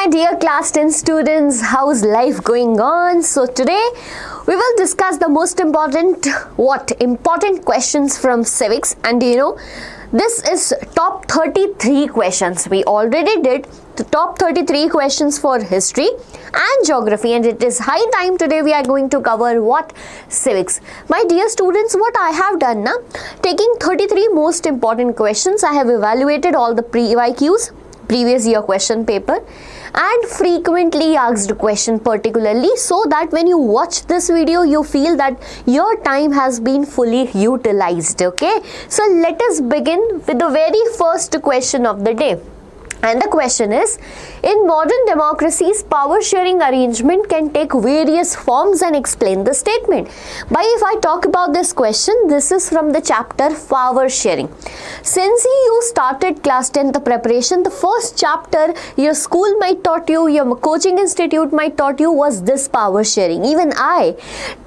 my dear class 10 students, how's life going on? So today we will discuss the most important questions from civics. And this is top 33 questions. We already did the top 33 questions for history and geography, and it is high time today we are going to cover what? Civics. My dear students, what I have done now, taking 33 most important questions, I have evaluated all the pre-YQs, previous year question paper, and frequently asked question particularly, so that when you watch this video you feel that your time has been fully utilized. Okay, so let us begin with the very first question of the day. And the question is, in modern democracies, power sharing arrangement can take various forms, and explain the statement. But if I talk about this question, this is from the chapter power sharing. Since you started class 10th preparation, the first chapter your school might taught you, your coaching institute might taught you was this power sharing. Even I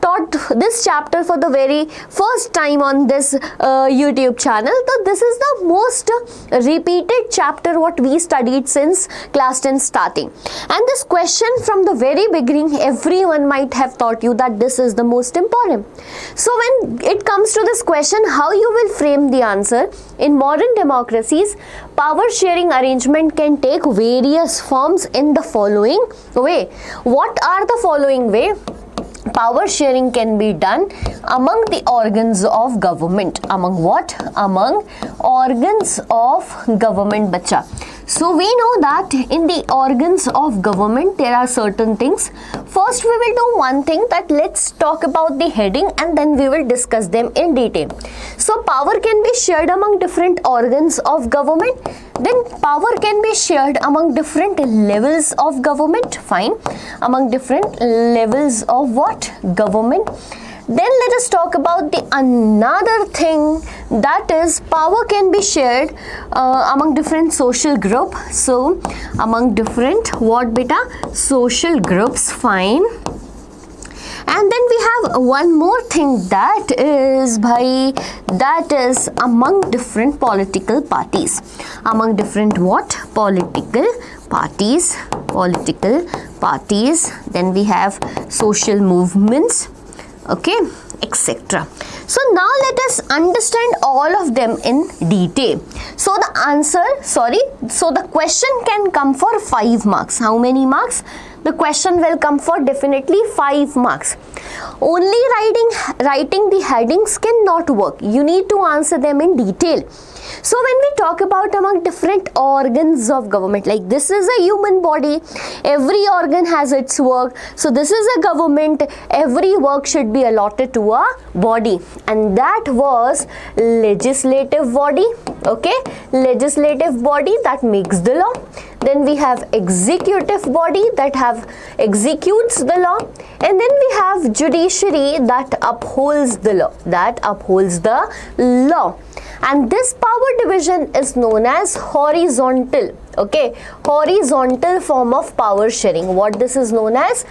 taught this chapter for the very first time on this YouTube channel. So this is the most repeated chapter what we studied since class 10 starting. And this question from the very beginning, everyone might have taught you that this is the most important. So when it comes to this question, how you will frame the answer? In modern democracies, power sharing arrangement can take various forms in the following way. What are the following way? Power sharing can be done among the organs of government. Among what? Among organs of government, bacha. So we know that in the organs of government there are certain things. First we will do one thing, that let's talk about the heading and then we will discuss them in detail. So power can be shared among different organs of government. Then power can be shared among different levels of government. Fine. Among different levels of what? Government. Then let us talk about the another thing, that is power can be shared among different social group. So among different what beta? Social groups. Fine. And then we have one more thing, that is among different political parties. Among different what? Political parties. Then we have social movements, okay, etc. So now let us understand all of them in detail. So the question can come for 5 marks. How many marks? The question will come for definitely 5 marks. Only writing the headings cannot work. You need to answer them in detail. So when we talk about among different organs of government, like this is a human body, every organ has its work. So this is a government, every work should be allotted to a body, and that was legislative body. Okay, legislative body that makes the law. Then we have executive body that executes the law, and then we have judiciary that upholds the law. And this power division is known as horizontal. Okay, horizontal form of power sharing. What this is known as?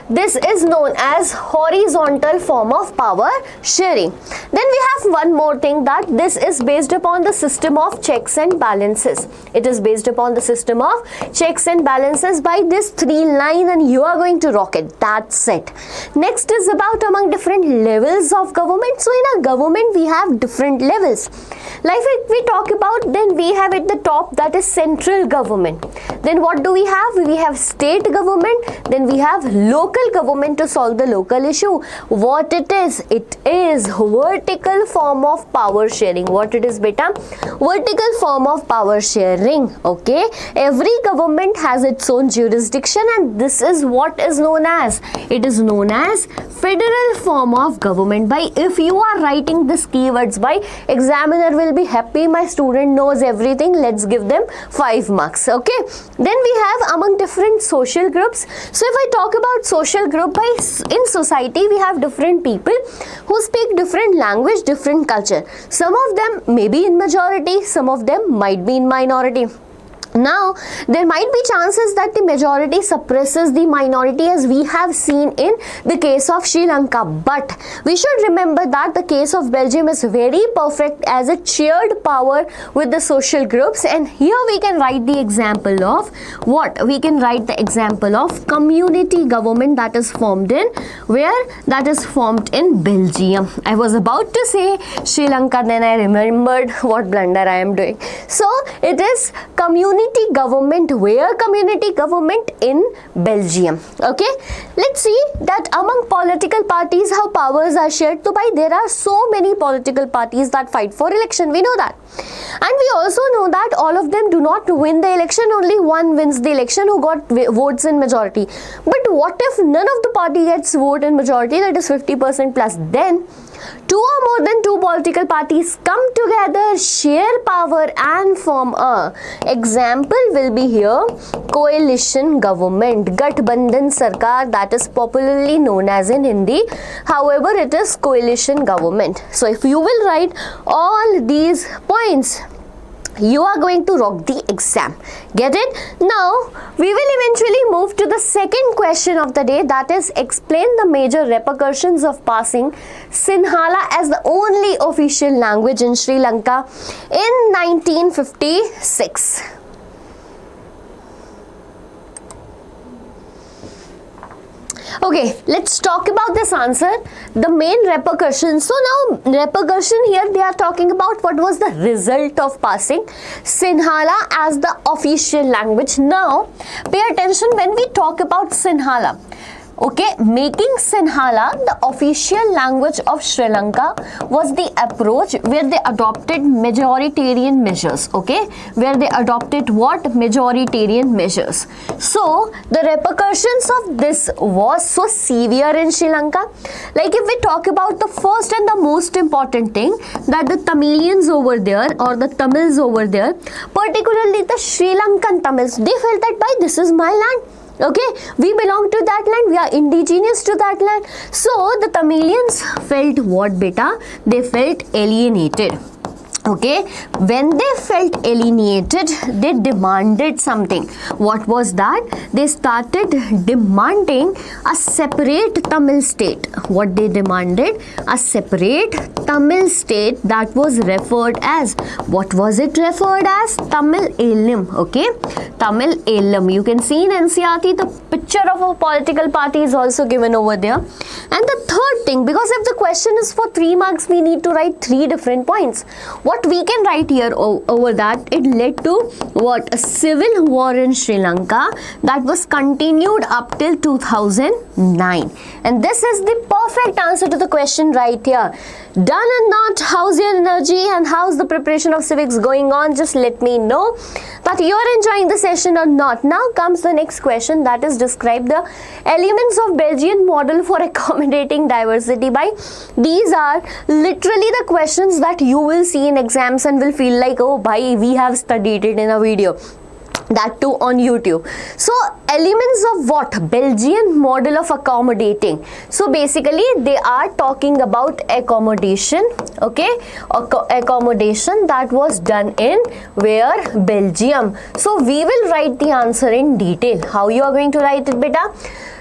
This is known as horizontal form of power sharing. Then we have one more thing, that this is based upon the system of checks and balances. It is based upon the system of checks and balances by this 3 line, and you are going to rock it. That's it. Next is about among different levels of government. So in a government we have different levels. Like if we talk about, then we have at the top, that is central government. Then what do we have? We have state government. Then we have local government to solve the local issue. What it is? It is vertical form of power sharing. What it is, beta? Vertical form of power sharing. Okay, every government has its own jurisdiction, and this is what is known as, it is known as federal form of government. By if you are writing this keywords, by examiner will be happy, my student knows everything, let's give them 5 marks. Okay, then we have among different social groups. So if I talk about social group, in society we have different people who speak different language, different culture. Some of them may be in majority, some of them might be in minority. Now, there might be chances that the majority suppresses the minority, as we have seen in the case of Sri Lanka. But we should remember that the case of Belgium is very perfect, as it shared power with the social groups. And here we can write the example of what? We can write the example of community government that is formed in where? That is formed in Belgium. I was about to say Sri Lanka, then I remembered what blunder I am doing. So it is community government. Where? Community government in Belgium. Okay, let's see that among political parties how powers are shared. So by there are so many political parties that fight for election, we know that, and we also know that all of them do not win the election, only one wins the election who got votes in majority. But what if none of the party gets vote in majority, that is 50% plus? Then two or more than two political parties come together, share power and form a, example will be here, coalition government, Gathbandhan Sarkar, that is popularly known as in Hindi. However, it is coalition government. So if you will write all these points, you are going to rock the exam. Get it? Now, we will eventually move to the second question of the day, that is explain the major repercussions of passing Sinhala as the only official language in Sri Lanka in 1956. Okay, let's talk about this answer. The main repercussion. So now repercussion here, they are talking about what was the result of passing Sinhala as the official language. Now pay attention when we talk about Sinhala. Okay, making Sinhala the official language of Sri Lanka was the approach where they adopted majoritarian measures. Okay, where they adopted what? Majoritarian measures. So the repercussions of this was so severe in Sri Lanka. Like if we talk about the first and the most important thing, that the Tamilians over there or the Tamils over there, particularly the Sri Lankan Tamils, they felt that by this is my land. Okay, we belong to that land, we are indigenous to that land. So the Tamilians felt what, beta? They felt alienated. Okay, when they felt alienated, they demanded something. What was that? They started demanding a separate Tamil state. What they demanded? A separate Tamil state that was referred as, what was it referred as? Tamil Eelam. Okay, Tamil Eelam. You can see in NCERT the picture of a political party is also given over there. And the third thing, because if the question is for 3 marks, we need to write 3 different points. What we can write here over that, it led to what? A civil war in Sri Lanka that was continued up till 2009. And this is the perfect answer to the question right here. Done or not? How's your energy and how's the preparation of civics going on? Just let me know that you are enjoying the session or not. Now comes the next question, that is describe the elements of Belgian model for accommodating diversity by. These are literally the questions that you will see in exams and will feel like, oh bhai, we have studied it in a video. That too on YouTube. So elements of what? Belgian model of accommodating. So basically they are talking about accommodation. Okay, accommodation that was done in where? Belgium. So we will write the answer in detail. How you are going to write it, beta?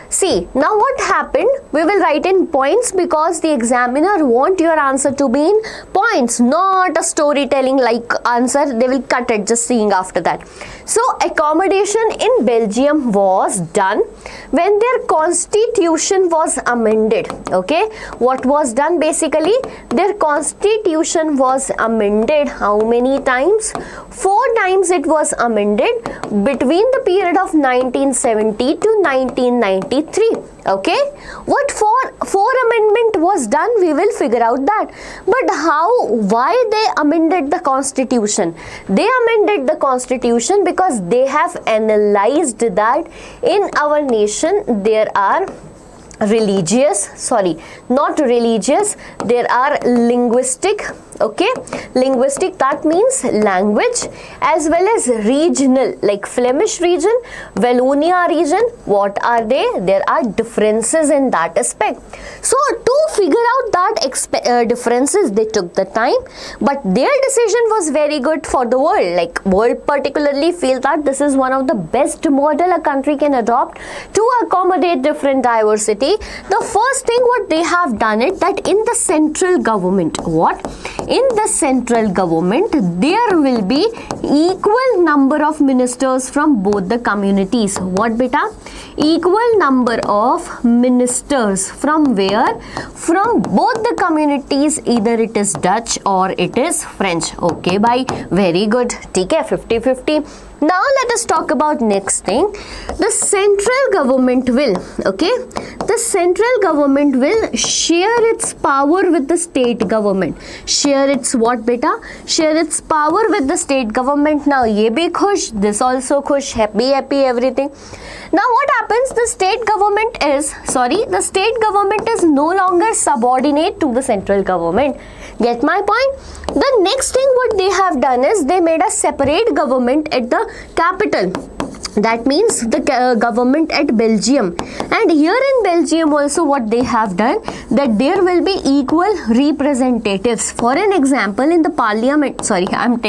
See, now what happened? We will write in points because the examiner want your answer to be in points, not a storytelling like answer. They will cut it just seeing after that. So accommodation in Belgium was done when their constitution was amended. Okay, what was done? Basically their constitution was amended. How many times? 4 times it was amended between the period of 1970 to 1993. Okay, what four amendment was done, we will figure out that. But how, why they amended the constitution? They amended the constitution because they have analyzed that in our nation there are there are linguistic Okay, linguistic, that means language, as well as regional, like Flemish region, Wallonia region. What are they? There are differences in that aspect. So to figure out that differences, they took the time, but their decision was very good for the world. Like world particularly feel that this is one of the best model a country can adopt to accommodate different diversity. The first thing what they have done it, that in the central government, what? In the central government, there will be equal number of ministers from both the communities. What beta? Equal number of ministers from where? From both the communities, either it is Dutch or it is French. Okay, bye. Very good. Okay, 50-50. Now let us talk about next thing. The central government will, okay, the central government will share its power with the state government. Share its what beta? Share its power with the state government. Now ye bhi khush, this also khush, happy everything. Now what happens? The state government is no longer subordinate to the central government. Get my point? The next thing what they have done is they made a separate government at the capital. That means the government at Belgium. And here in Belgium also what they have done, that there will be equal representatives. For an example, in the parliament, sorry, I'm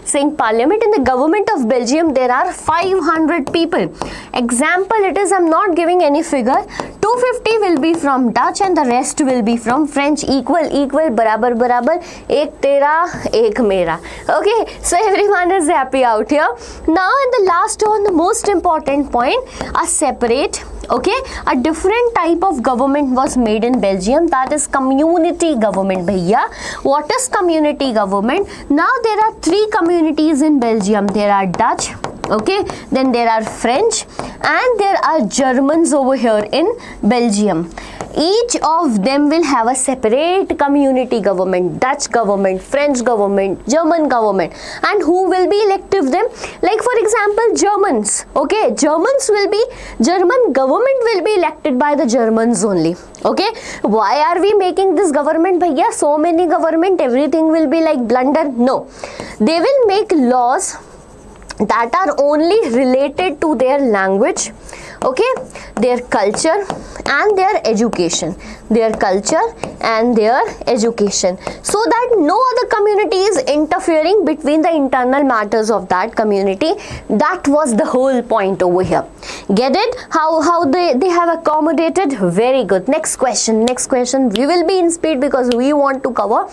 saying parliament, in the government of Belgium, there are 500 people. Example, it is, I'm not giving any figure, 250 will be from Dutch and the rest will be from French. Equal, barabar, ek tera, ek mera. Okay, so everyone is happy out here. Now in the last one, the most important point, a separate, okay, a different type of government was made in Belgium, that is community government. Bhaiya, what is community government? Now there are 3 communities in Belgium. There are Dutch, okay, then there are French, and there are Germans over here in Belgium. Each of them will have a separate community government, Dutch government, French government, German government. And who will be elective them? Like for example, Germans, okay, German government will be elected by the Germans only. Okay, why are we making this government? Bhaiya, so many government, everything will be like blunder. No, they will make laws that are only related to their language, okay, their culture and their education, so that no other community is interfering between the internal matters of that community. That was the whole point over here. Get it? How they have accommodated? Very good. Next question. We will be in speed because we want to cover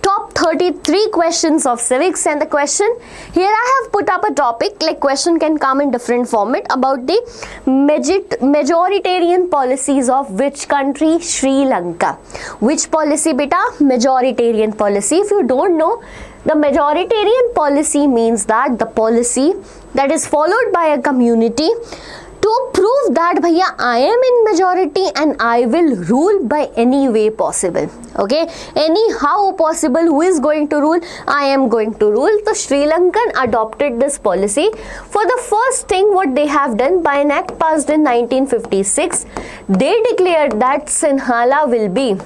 top 33 questions of civics. And the question here, I have put up a topic, like question can come in different format, about the majoritarian policies of which country? Sri Lanka. Which policy beta? Majoritarian policy. If you don't know, the majoritarian policy means that the policy that is followed by a community to prove that bhaiya, I am in majority and I will rule by any way possible. Okay, anyhow possible, who is going to rule? I am going to rule. So Sri Lankan adopted this policy. For the first thing what they have done, by an act passed in 1956, they declared that Sinhala will be,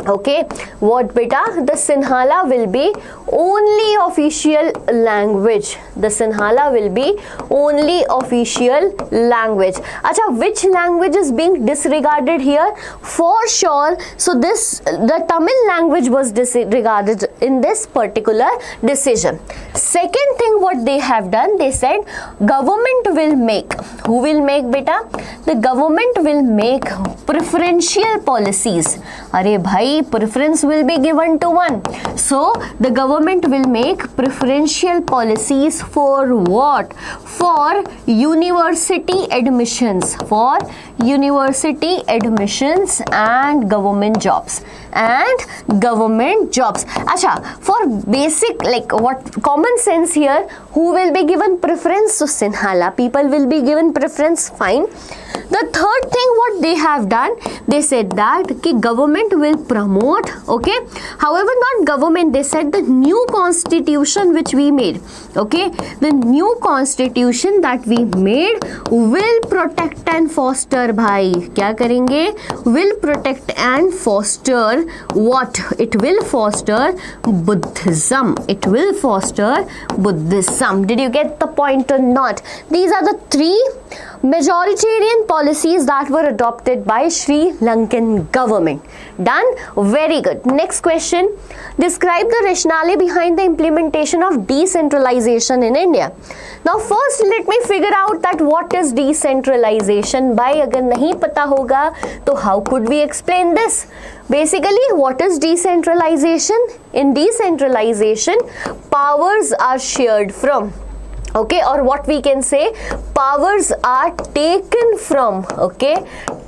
okay, what beta? The Sinhala will be only official language. The Sinhala will be only official language. Acha, which language is being disregarded here? For sure. So the Tamil language was disregarded in this particular decision. Second thing what they have done, they said government will make. Who will make beta? The government will make preferential policies. Arey bhai, preference will be given to one. So the government will make preferential policies for what? For university admissions. For university admissions and government jobs. Acha, for basic, like what common sense here, who will be given preference? So Sinhala people will be given preference, fine. The The third thing what they have done, they said that ki government will promote, okay, however not government, they said the new constitution which we made, okay, the new constitution that we made will protect and foster, bhai kya karenge, will protect and foster what, it will foster Buddhism, it will foster Buddhism. Did you get the point or not? These are the three majoritarian policies that were adopted by Sri Lankan government. Done? Very good. Next question. Describe the rationale behind the implementation of decentralization in India. Now first let me figure out that what is decentralization. By agar nahi pata hoga, to how could we explain this? Basically, what is decentralization? In decentralization, powers are shared from, okay, or what we can say, powers are taken from, okay,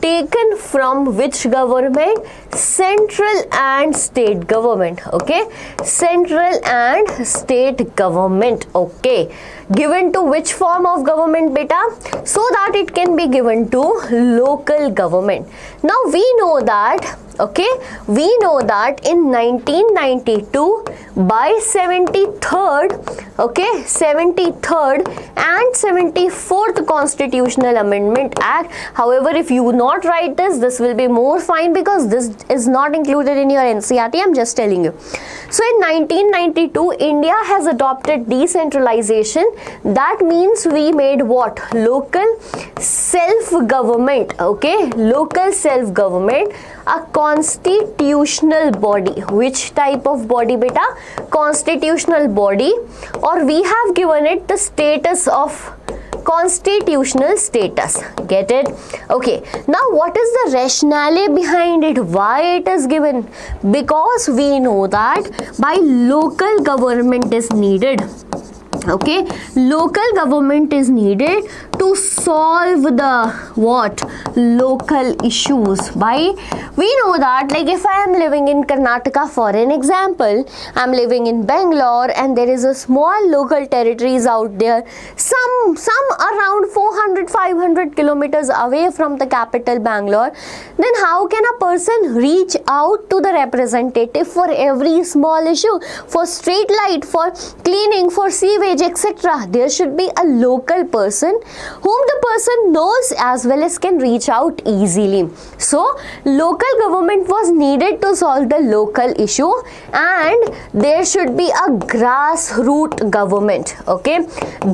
taken from which government? Central and state government, okay, central and state government, okay, given to which form of government, beta? So that it can be given to local government. Now we know that, okay, we know that in 1992 by 73rd, okay, 73rd and 74th Constitutional Amendment Act. However, if you not write this will be more fine because this is not included in your NCERT. I'm just telling you. So in 1992, India has adopted decentralization. That means we made what? Local self-government, okay, local self-government, a constitutional body. Which type of body, beta? Constitutional body, or we have given it the status of constitutional status. Get it? Okay. Now what is the rationale behind it? Why it is given? Because we know that by local government is needed. Okay, local government is needed to solve the what? Local issues. By we know that, like if I am living in Karnataka, for an example, I am living in Bangalore and there is a small local territories out there, some around 400-500 kilometers away from the capital Bangalore, then how can a person reach out to the representative for every small issue, for street light, for cleaning, for sewage, etc.? There should be a local person whom the person knows as well as can reach out easily. So local government was needed to solve the local issue, and there should be a grassroots government, okay,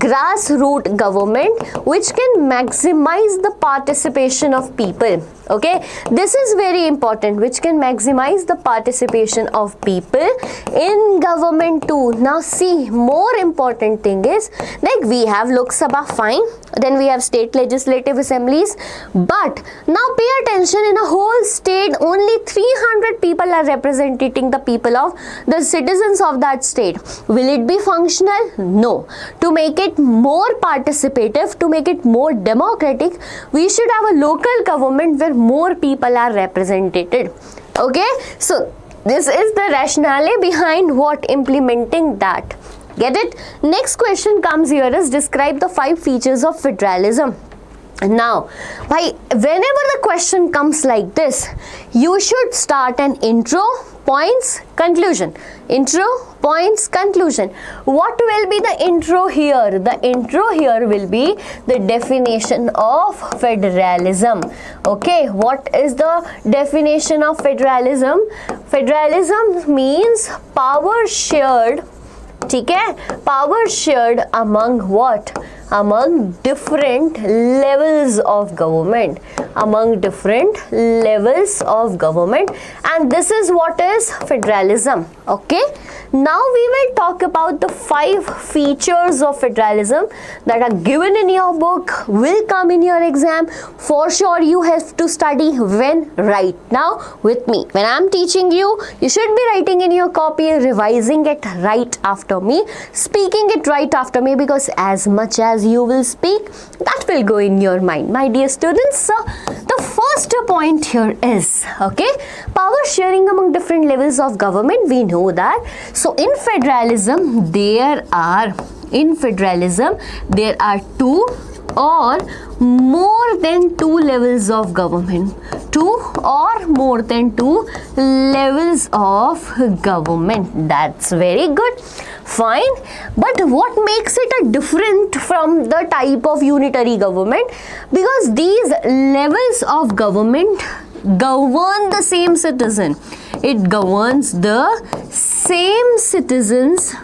grassroots government which can maximize the participation of people. Okay, this is very important, which can maximize the participation of people in government too. Now see, more important thing is, like we have Lok Sabha, fine, then we have state legislative assemblies, but now pay attention, in a whole state only 300 people are representing the people of the citizens of that state. Will it be functional? No. To make it more participative, to make it more democratic, we should have a local government where more people are represented. Okay, so this is the rationale behind what implementing that. Get it? Next question comes here is, describe the 5 features of federalism. Now, whenever the question comes like this, you should start an intro, points, conclusion. Intro, points, conclusion. What will be the intro here? The intro here will be the definition of federalism. Okay, what is the definition of federalism? Federalism means power shared, ठीक है, power shared among what? Among different levels of government, among different levels of government, and this is what is federalism. Okay, now we will talk about the 5 features of federalism that are given in your book, will come in your exam. For sure you have to study when? Right now with me. When I am teaching you, you should be writing in your copy, revising it right after me, speaking it right after me, because as much as you will speak, that will go in your mind, my dear students. So the first point here is, okay, power sharing among different levels of government. We know that. So in federalism there are 2 or more than 2 levels of government. 2 or more than 2 levels of government. That's very good. Fine. But what makes it a different from the type of unitary government? Because these levels of government govern the same citizen. It governs the same citizens.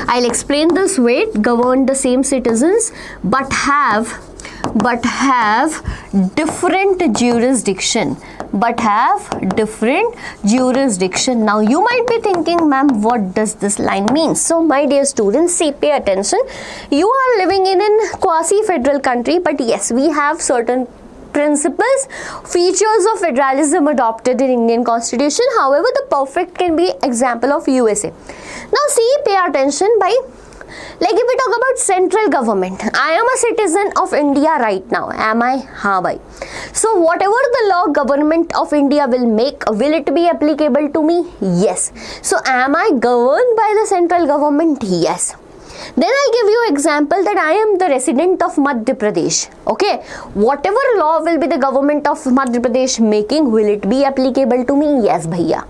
I'll explain this way. Govern the same citizens but have different jurisdiction. Now you might be thinking, ma'am, what does this line mean? So my dear students, see, pay attention. You are living in a quasi-federal country, but yes, we have certain principles, features of federalism adopted in Indian Constitution. However, the perfect can be example of USA. Now see, pay attention by, like if we talk about central government, I am a citizen of India right now. Am I? Haan bhai. So whatever the law government of India will make, will it be applicable to me? Yes. So am I governed by the central government? Yes. Then I'll give you example that I am the resident of Madhya Pradesh. Okay. Whatever law will be the government of Madhya Pradesh making, will it be applicable to me? Yes, bhaiya.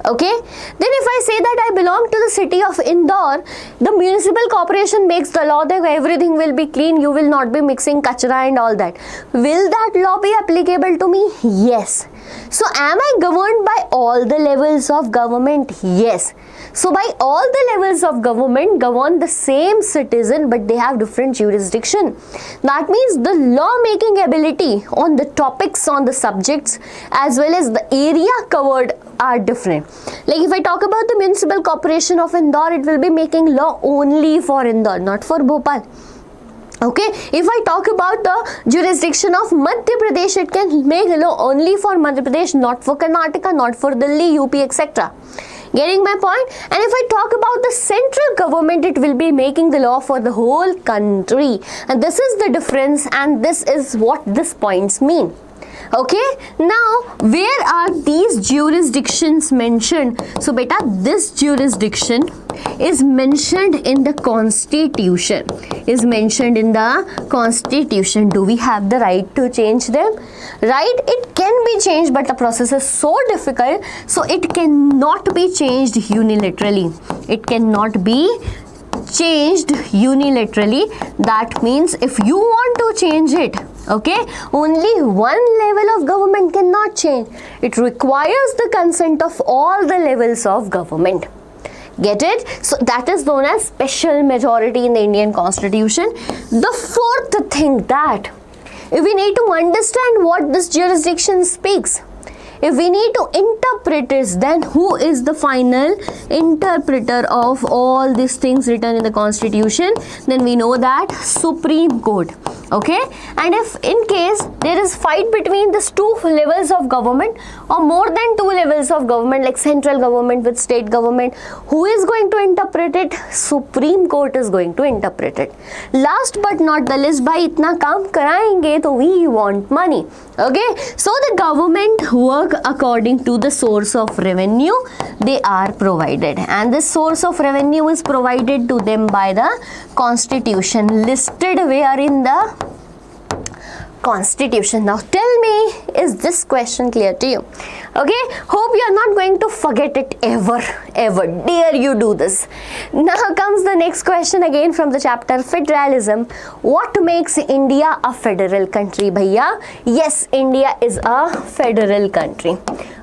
Okay. Then if I say that I belong to the city of Indore, the municipal corporation makes the law that everything will be clean, you will not be mixing kachra and all that. Will that law be applicable to me? Yes. So am I governed by all the levels of government? Yes. So by all the levels of government govern the same citizen, but they have different jurisdiction. That means the law making ability on the topics, on the subjects, as well as the area covered are different. Like if I talk about the municipal corporation of Indore, it will be making law only for Indore, not for Bhopal. Okay, if I talk about the jurisdiction of Madhya Pradesh, it can make law only for Madhya Pradesh, not for Karnataka, not for Delhi, UP, etc. Getting my point? And if I talk about the central government, it will be making the law for the whole country. And this is the difference, and this is what these points mean. Okay, now where are these jurisdictions mentioned? So beta, this jurisdiction is mentioned in the Constitution. Do we have the right to change them? Right, it can be changed, but the process is so difficult, so it cannot be changed unilaterally. That means if you want to change it, okay, only one level of government cannot change. It requires the consent of all the levels of government. Get it? So that is known as special majority in the Indian Constitution. The fourth thing, that if we need to understand what this jurisdiction speaks, if we need to interpret it, then who is the final interpreter of all these things written in the Constitution? Then we know that Supreme Court. Okay, and if in case there is fight between these two levels of government or more than two levels of government, like central government with state government, who is going to interpret it? Supreme Court is going to interpret it. Last but not the least, by itna kaam karayenge to we want money. Okay, so the government work according to the source of revenue they are provided, and this source of revenue is provided to them by the Constitution, listed where in the Constitution. Now tell me, is this question clear to you? Okay, hope you are not going to forget it ever. Dare you do this. Now comes the next question again from the chapter Federalism. What makes India a federal country, bhaiya? Yes, India is a federal country.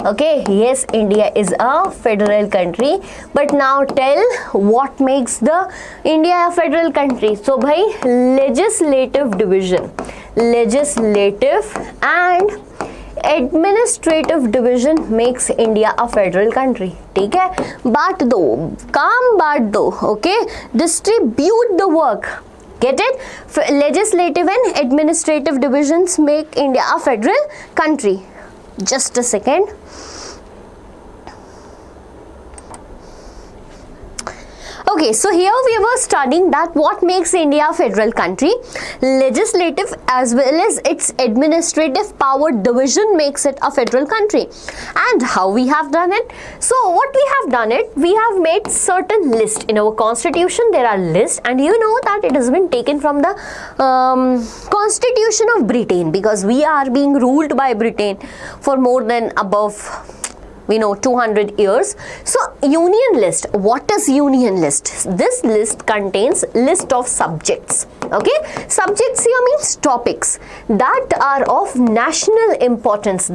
Okay, yes, India is a federal country. But now tell what makes the India a federal country. So bhai, legislative division. Legislative and administrative division makes India a federal country. ठीक है? बांट दो, काम बांट दो. Okay? Distribute the work. Get it? Legislative and administrative divisions make India a federal country. Just a second. Okay, so here we were studying that what makes India a federal country. Legislative as well as its administrative power division makes it a federal country. And how we have done it? So what we have done it, we have made certain list in our constitution. There are lists, and you know that it has been taken from the constitution of Britain, because we are being ruled by Britain for more than above 200 years. So union list, what is union list? This list contains list of subjects. Okay, subjects here means topics that are of national importance,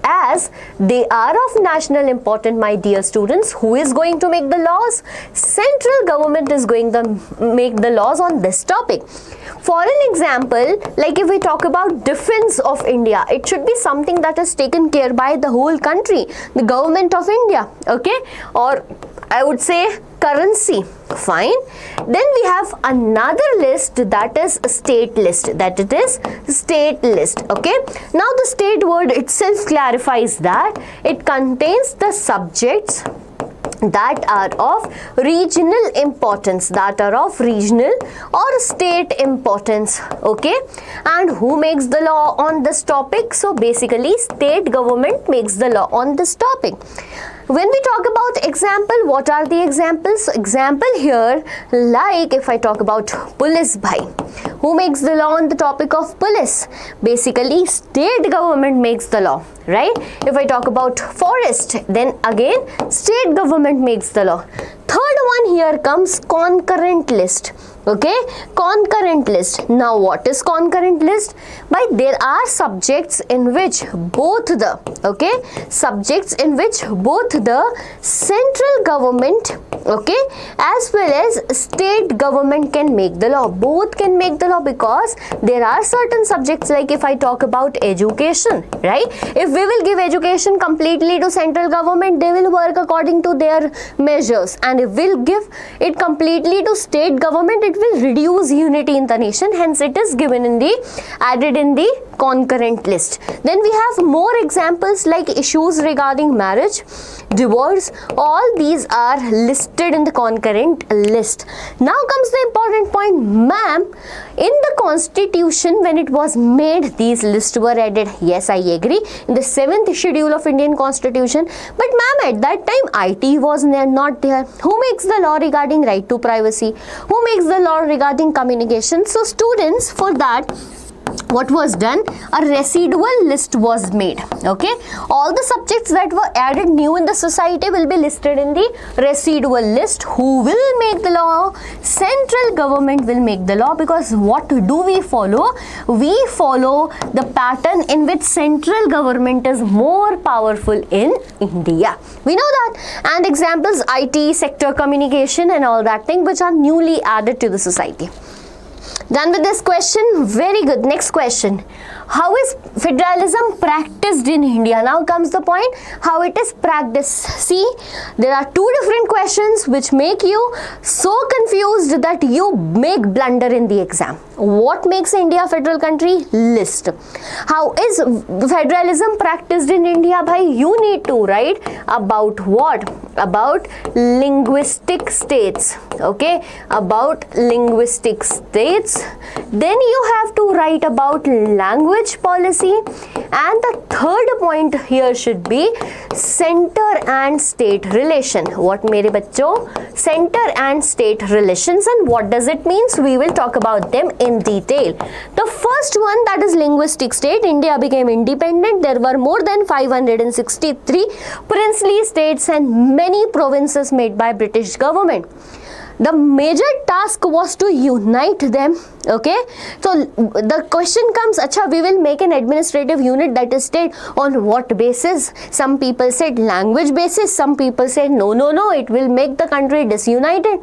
as they are of national importance, my dear students. Who is going to make the laws? Central government is going to make the laws on this topic. For an example, like if we talk about defense of India, it should be something that is taken care by the whole country, the government of India, okay? Or I would say currency, fine. Then we have another list, that is state list, okay? Now the state word itself clarifies that it contains the subjects that are of regional importance, or state importance, okay? And who makes the law on this topic? So basically state government makes the law on this topic. When we talk about example, what are the examples? Example here, like if I talk about police bhai, who makes the law on the topic of police? Basically state government makes the law, right? If I talk about forest, then again state government makes the law. Third one here comes concurrent list. Okay, concurrent list. Now what is concurrent list? By there are subjects in which both the central government, okay, as well as state government can make the law. Both can make the law, because there are certain subjects, like if I talk about education, right? If we will give education completely to central government, they will work according to their measures, and if we'll give it completely to state government, it will reduce unity in the nation. Hence it is added in the concurrent list. Then we have more examples like issues regarding marriage, divorce. All these are listed in the concurrent list. Now comes the important point, ma'am. In the constitution, when it was made, these lists were added. Yes, I agree, in the 7th schedule of Indian constitution. But ma'am, at that time IT was not there. Who makes the law regarding right to privacy? Who makes the law regarding communication? So students, for that, what was done? A residual list was made. Okay, all the subjects that were added new in the society will be listed in the residual list. Who will make the law? Central government will make the law, because what do we follow? We follow the pattern in which central government is more powerful in India. We know that. And examples, IT sector, communication and all that thing, which are newly added to the society. Done with this question? Very good. Next question. How is federalism practiced in India? Now comes the point, how it is practiced. See, there are two different questions which make you so confused that you make blunder in the exam. What makes India a federal country? List. How is federalism practiced in India? Bhai, you need to write about what? About linguistic states. Okay, about linguistic states. Then you have to write about language policy, and the third point here should be center and state relation. What mere bachcho? Center and state relations. And what does it means? We will talk about them in detail. The first one, that is linguistic state. India became independent. There were more than 563 princely states and many provinces made by British government. The major task was to unite them. Okay, so the question comes, acha, we will make an administrative unit, that is state. On what basis? Some people said language basis, some people said no, it will make the country disunited.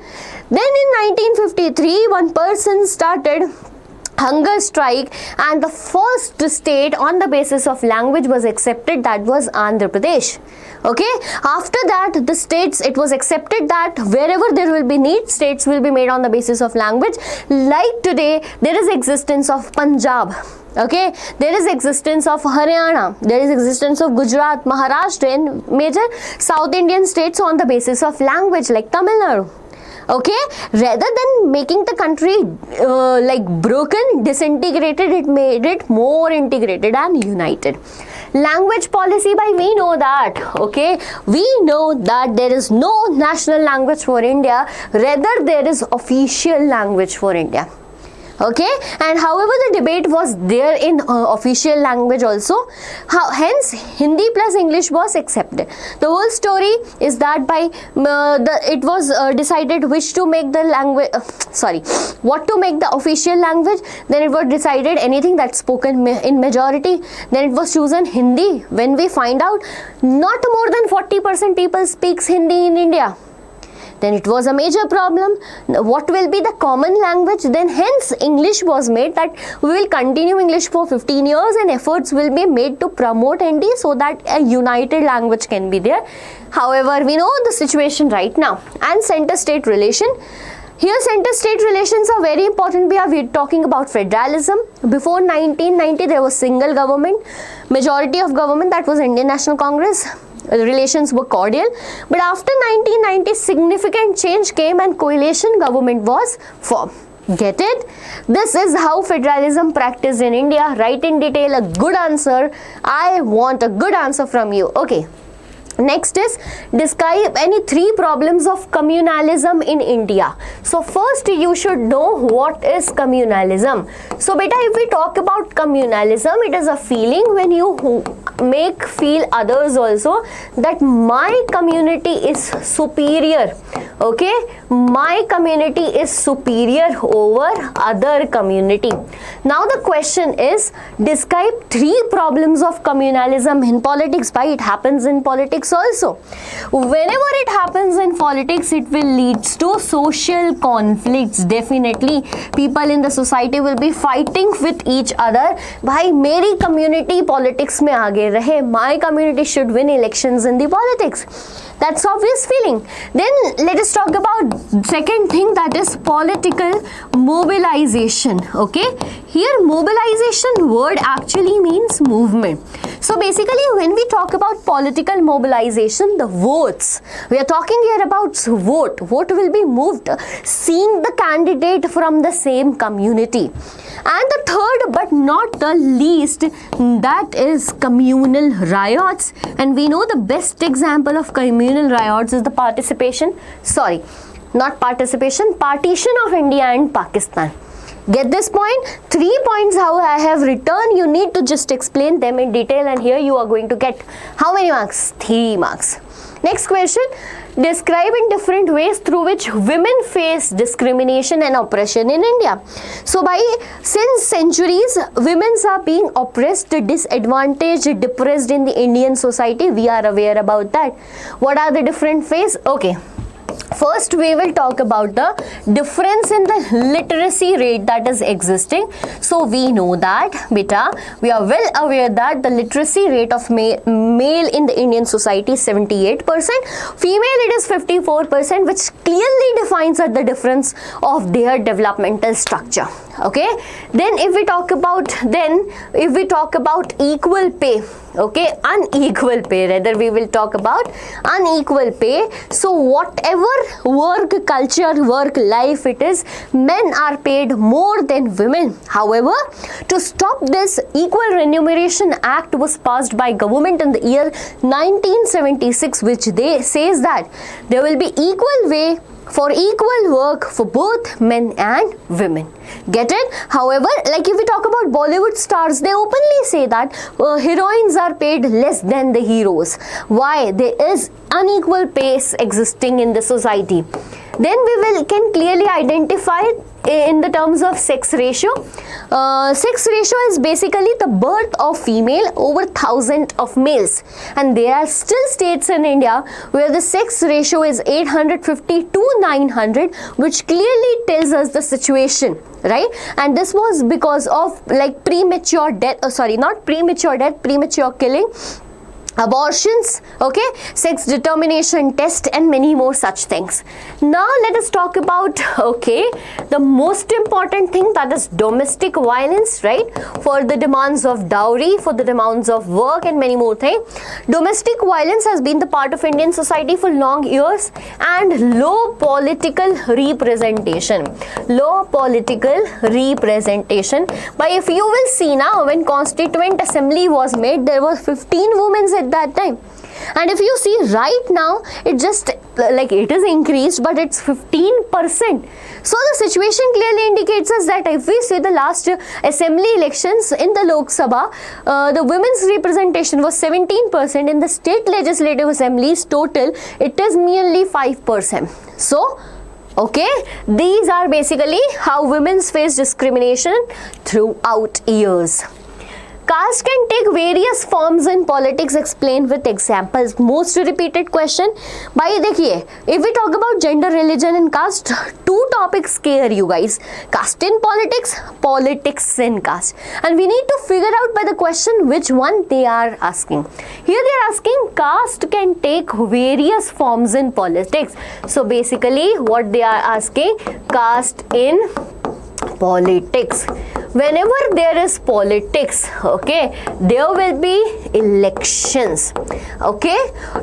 Then in 1953, one person started hunger strike, and the first state on the basis of language was accepted, that was Andhra Pradesh. Okay, after that the states, it was accepted that wherever there will be need, states will be made on the basis of language. Like today there is existence of Punjab, okay, there is existence of Haryana, there is existence of Gujarat, Maharashtra, and major South Indian states on the basis of language like Tamil Nadu. Okay, rather than making the country like broken, disintegrated, it made it more integrated and united. Language policy, by we know that, okay, we know that there is no national language for India, rather there is official language for India. Okay, and however the debate was there in official language also, hence Hindi plus English was accepted. The whole story is that by it was decided which to make the language, what to make the official language. Then it was decided anything that's spoken in majority, then it was chosen Hindi. When we find out not more than 40% people speaks Hindi in India, then it was a major problem. What will be the common language? Then hence English was made, that we will continue English for 15 years and efforts will be made to promote Hindi so that a united language can be there. However, we know the situation right now. And center-state relation. Here center-state relations are very important. We are talking about federalism. Before 1990 there was single government, majority of government, that was Indian National Congress. Relations were cordial, but after 1990 significant change came and coalition government was formed. Get it? This is how federalism practiced in India. Write in detail a good answer. I want a good answer from you. Okay. Next is describe any 3 problems of communalism in India. So first you should know what is communalism. So beta, if we talk about communalism, it is a feeling when you make feel others also that my community is superior. Okay, my community is superior over other community. Now the question is, describe 3 problems of communalism in politics. Why it happens in politics also? Whenever it happens in politics, it will lead to social conflicts. Definitely people in the society will be fighting with each other. Bhai, meri community politics mein aage rahe, my community should win elections in the politics. That's obvious feeling. Then let us talk about second thing, that is political mobilization. Okay, here mobilization word actually means movement. So basically when we talk about political mobilization, the votes, we are talking here about vote will be moved, seeing the candidate from the same community. And the third but not the least, that is communal riots. And we know the best example of communal riots is the partition of India and Pakistan. Get this point? 3 points how I have written, you need to just explain them in detail, and here you are going to get how many marks? 3 marks. Next question, describe in different ways through which women face discrimination and oppression in India. So since centuries, women are being oppressed, disadvantaged, depressed in the Indian society. We are aware about that. What are the different ways? Okay. First, we will talk about the difference in the literacy rate that is existing. So we know that, beta, we are well aware that the literacy rate of male in the Indian society is 78%, female it is 54%, which clearly defines the difference of their developmental structure. Okay, then if we talk about equal pay, okay, unequal pay, rather we will talk about unequal pay. So whatever work culture, work life it is, men are paid more than women. However, to stop this, Equal Remuneration Act was passed by government in the year 1976, which says that there will be equal way for equal work for both men and women. Get it? However, like if we talk about Bollywood stars, they openly say that heroines are paid less than the heroes. Why? There is unequal pay existing in the society. Then we can clearly identify in the terms of sex ratio. Sex ratio is basically the birth of female over 1,000 of males, and there are still states in India where the sex ratio is 850 to 900, which clearly tells us the situation, right? And this was because of like premature death, not premature death, premature killing, abortions, okay, sex determination test, and many more such things. Now let us talk about, okay, the most important thing, that is domestic violence, right? For the demands of dowry, for the demands of work, and many more things. Domestic violence has been the part of Indian society for long years, and low political representation. Low political representation. But if you will see now, when Constituent Assembly was made, there were 15 women at that time, and if you see right now, it just like it is increased, but it's 15%. So the situation clearly indicates us that if we see the last assembly elections in the Lok Sabha, the women's representation was 17%. In the state legislative assemblies total, it is merely 5%. So okay, these are basically how women face discrimination throughout years. Caste can take various forms in politics, explained with examples. Most repeated question. Bhai dekhiye, if we talk about gender, religion and caste, two topics scare you guys. Caste in politics, politics in caste. And we need to figure out by the question which one they are asking. Here they are asking caste can take various forms in politics. So basically what they are asking, caste in politics. Whenever there is politics, okay, there will be elections. Okay,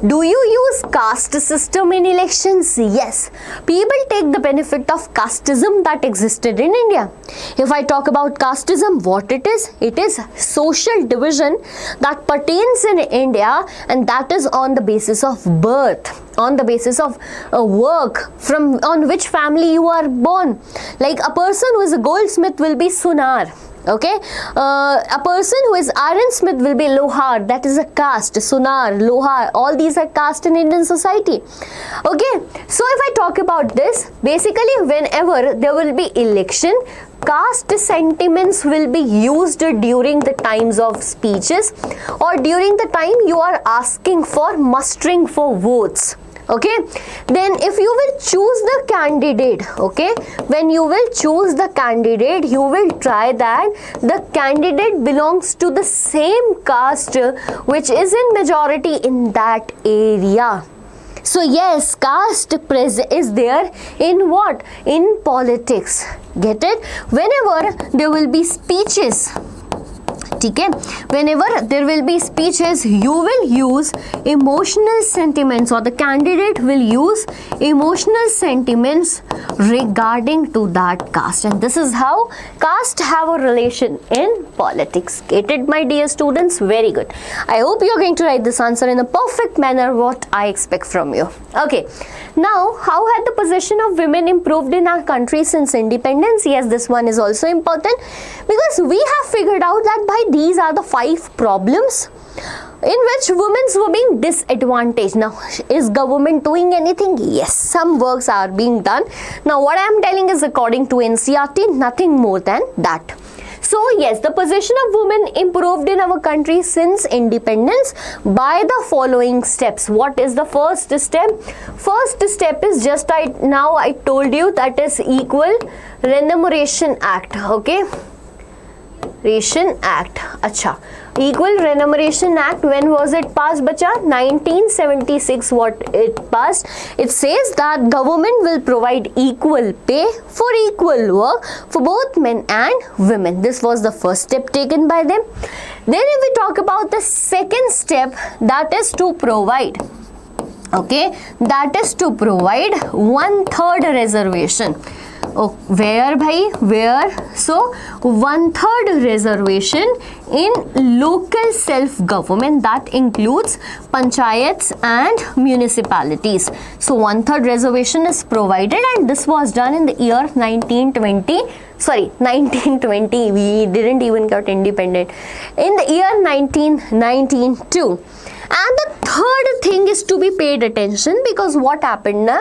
do you use caste system in elections? Yes, people take the benefit of casteism that existed in India. If I talk about casteism, what it is social division that pertains in India, and that is on the basis of birth, on the basis of work, from on which family you are born. Like a person who is a goldsmith will be Sunar. Okay, a person who is iron smith will be Lohar. That is a caste. Sunar, Lohar, all these are caste in Indian society. Okay, so if I talk about this, basically whenever there will be election, caste sentiments will be used during the times of speeches or during the time you are asking for mustering for votes. Okay, then if you will choose the candidate, okay, when you will choose the candidate, you will try that the candidate belongs to the same caste which is in majority in that area. So yes, caste is there in what? In politics. Get it? Whenever there will be speeches, okay, whenever there will be speeches, you will use emotional sentiments, or the candidate will use emotional sentiments regarding to that caste, and this is how caste have a relation in politics. Get it, my dear students? Very good. I hope you are going to write this answer in a perfect manner what I expect from you. Okay, now how had the position of women improved in our country since independence? Yes, this one is also important, because we have figured out that by these are the 5 problems in which women were being disadvantaged. Now, is government doing anything? Yes, some works are being done. Now, what I am telling is according to NCERT, nothing more than that. So, yes, the position of women improved in our country since independence by the following steps. What is the first step? First step is just I told you, that is Equal Remuneration Act. Okay. Remuneration Act. Acha. Equal Remuneration Act, when was it passed, bacha? 1976 what it passed. It says that government will provide equal pay for equal work for both men and women. This was the first step taken by them. Then if we talk about the second step, that is to provide, okay, that is to provide 1/3 reservation. Oh, where bhai? Where? So 1/3 reservation in local self-government, that includes panchayats and municipalities. So 1/3 reservation is provided, and this was done in the year 1920. Sorry, 1920. We didn't even get independent. In the year 1992. And the third thing is to be paid attention, because what happened na,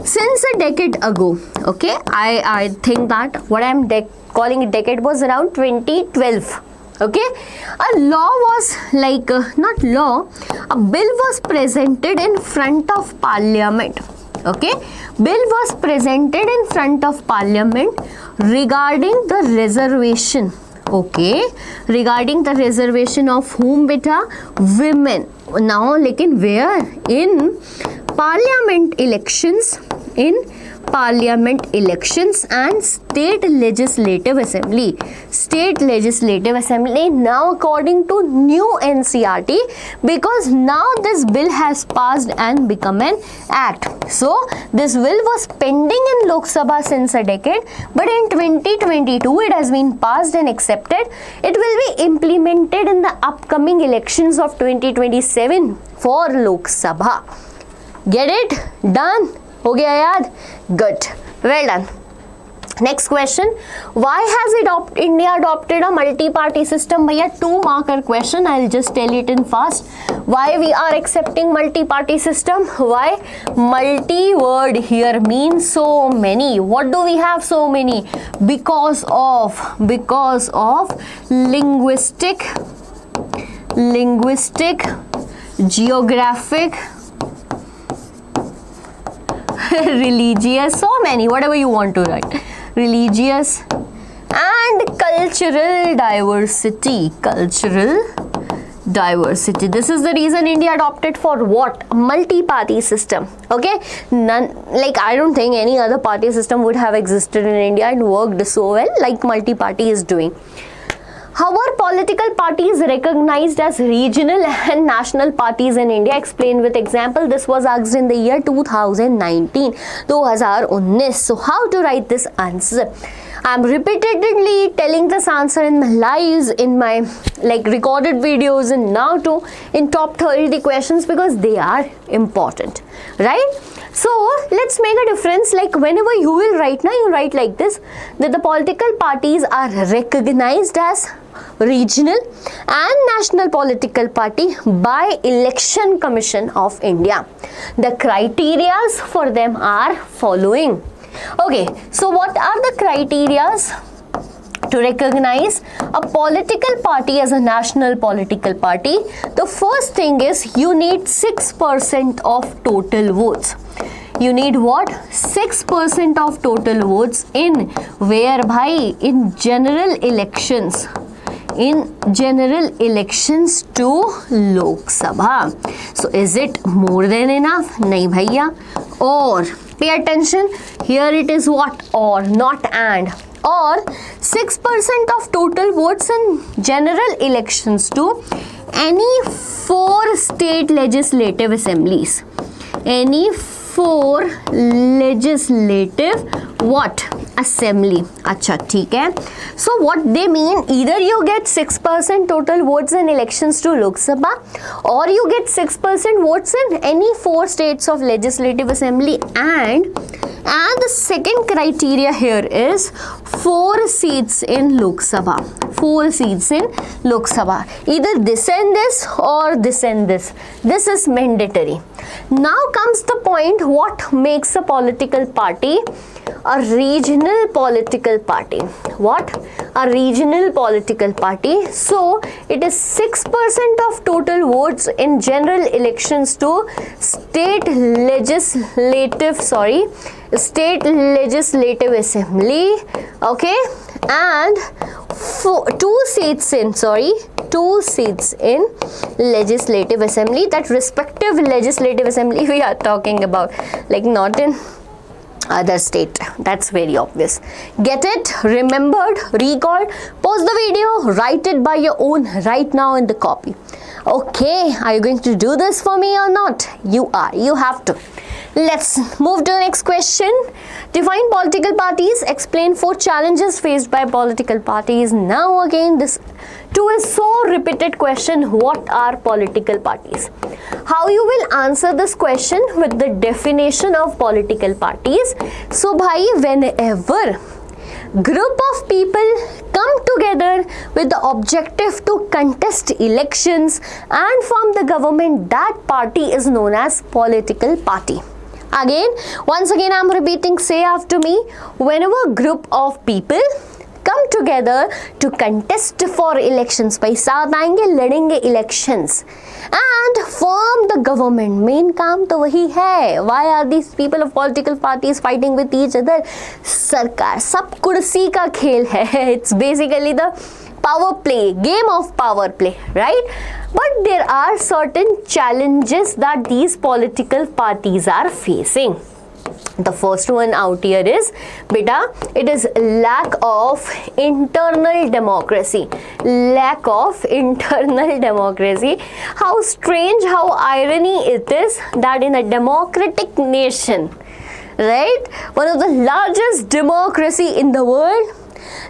since a decade ago, okay, I think that what I'm calling a decade was around 2012. Okay, a law was like, not law, a bill was presented in front of parliament. Okay, bill was presented in front of parliament regarding the reservation. Okay, regarding the reservation of whom, beta? Women. Now, lekin where? In parliament elections, and state legislative assembly. Now, according to new NCRT, because now this bill has passed and become an act. So this bill was pending in Lok Sabha since a decade, but in 2022 it has been passed and accepted. It will be implemented in the upcoming elections of 2027 for Lok Sabha. Get it? Done? हो गया याद? Good. Well done. Next question. Why has India adopted a multi-party system? भैया 2-marker question. I'll just tell it in fast. Why we are accepting multi-party system? Why? Multi word here means so many. What do we have so many? Because of linguistic, geographic, religious, so many, whatever you want to write, religious and cultural diversity. This is the reason India adopted for what? Multi-party system. Okay, I don't think any other party system would have existed in India and worked so well like multi-party is doing. How are political parties recognized as regional and national parties in India? Explain with example. This was asked in the year 2019. So how to write this answer? I'm repeatedly telling this answer in my lives, in my recorded videos, and now too in top 30 questions, because they are important, right? So let's make a difference. Like whenever you will write now, you write like this, that the political parties are recognized as regional and national political party by Election Commission of India. The criterias for them are following. Okay, so what are the criterias to recognize a political party as a national political party? The first thing is you need 6% of total votes. You need what? 6% of total votes in where bhai? In general elections. In general elections to Lok Sabha. So is it more than enough? Nahi bhaiya. Or pay attention, here it is what? Or, not and. Or 6% of total votes in general elections to any 4 state legislative assemblies. Any 4 legislative what? Assembly. Acha, theek hai. So what they mean, either you get 6% total votes in elections to Lok Sabha, or you get 6% votes in any 4 states of legislative assembly, and the second criteria here is 4 seats in Lok Sabha. 4 seats in Lok Sabha. Either this and this or this and this. This is mandatory. Now comes the point, what makes a political party a regional political party? What? A regional political party. So it is 6% of total votes in general elections to state legislative assembly. Okay, and 2 seats in legislative assembly. That respective legislative assembly we are talking about, like not in other state. That's very obvious. Get it? Remembered? Recalled? Pause the video, write it by your own right now in the copy. Okay, are you going to do this for me or not? You are. You have to. Let's move to the next question. Define political parties. Explain 4 challenges faced by political parties. Now again, this too is so repeated question. What are political parties? How you will answer this question with the definition of political parties. So bhai, whenever group of people come together with the objective to contest elections and form the government. That party is known as political party. Once again I'm repeating, say after me. Whenever a group of people come together to contest for elections, भाई साथ आएंगे, लड़ेंगे elections and form the government, main काम तो वही है. Why are these people of political parties fighting with each other? सरकार, सब कुर्सी का खेल है. It's basically the power play, game of power play, right? But there are certain challenges that these political parties are facing. The first one out here is, beta, it is lack of internal democracy. Lack of internal democracy. How strange, how irony it is that in a democratic nation, right, one of the largest democracy in the world,